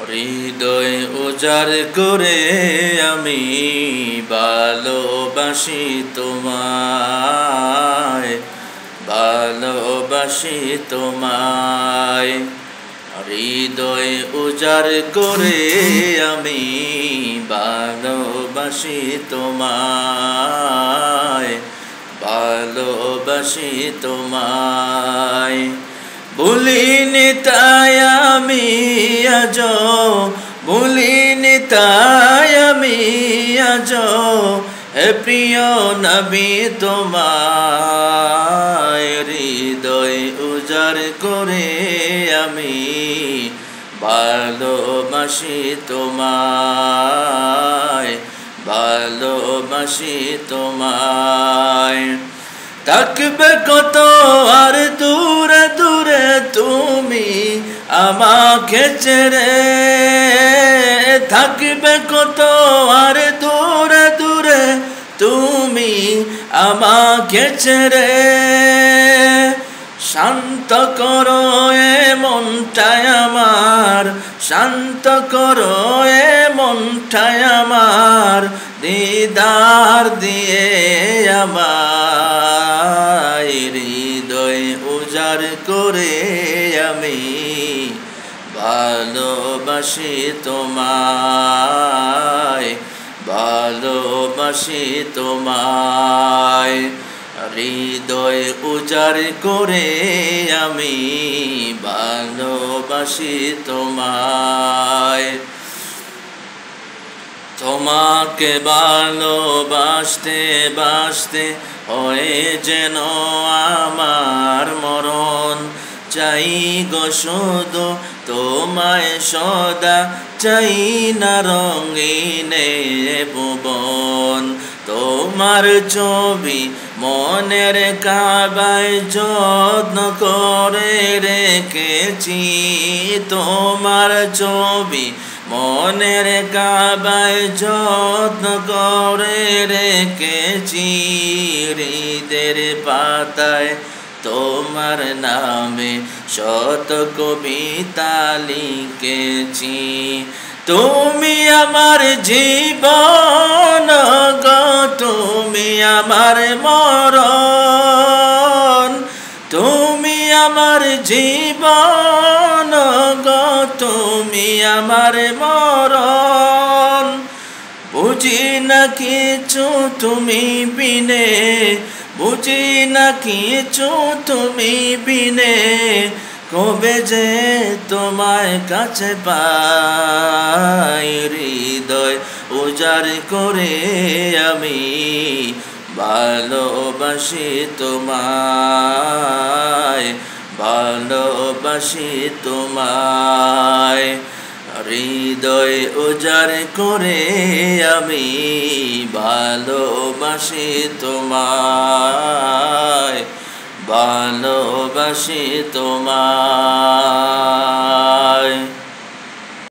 হৃদয় উজাড় করে আমি ভালোবাসি তোমায়, ভালোবাসি তোমায়। হৃদয় উজাড় করে আমি ভালোবাসি তোমায়, ভালোবাসি তোমায়। ভুলিনি তাই আমি আজো, ভুলিনি তাই আমি আজো, হে প্রিয় নবী তোমায়। হৃদয় উজাড় করে আমি ভালোবাসি তোমায়, ভালোবাসি তোমায়। থাকবে কত আর দূরে দূরে তুমি আমাকে ছেড়ে, থাকবে কত আর দূরে দূরে তুমি আমাকে ছেড়ে। শান্ত করো এ মনটায় আমার, শান্ত করো এ মনটায় আমার, দিদার দিয়ে আমায়। হৃদয় উজাড় করে আমি ভালোবাসি তোমায়, ভালোবাসি তোমায়। হৃদয় উজাড় করে আমি ভালোবাসি তোমায়। তোমাকে ভালোবাসতে বাসতে হয়ে যেন আমার মরণ, চাই গো শুধু তোমায় সদা, চাই না রঙিনে ভুবন। তোমার ছবি মনের কাবায় যত্ন করে রেখেছি, তোমার ছবি মনের কাবায় যত্ন করে রেখেছি। হৃদের পাতায় তোমার নামে শত কবিতা লিখেছি। তুমি আমার জীবন গো, তুমি আমার মরণ, তুমি আমার জীবন গো, তুমি আমার মরণ। বুঝি না কিছু তুমি বিনে, বুঝি না কিছু তুমি বিনে, কবে যে তোমায় কাছে পাই। হৃদয় উজাড় করে আমি ভালোবাসি তোমায়, ভালোবাসি তোমায়। হৃদয় উজাড় করে আমি ভালোবাসি তোমায়, ভালোবাসি তোমায়।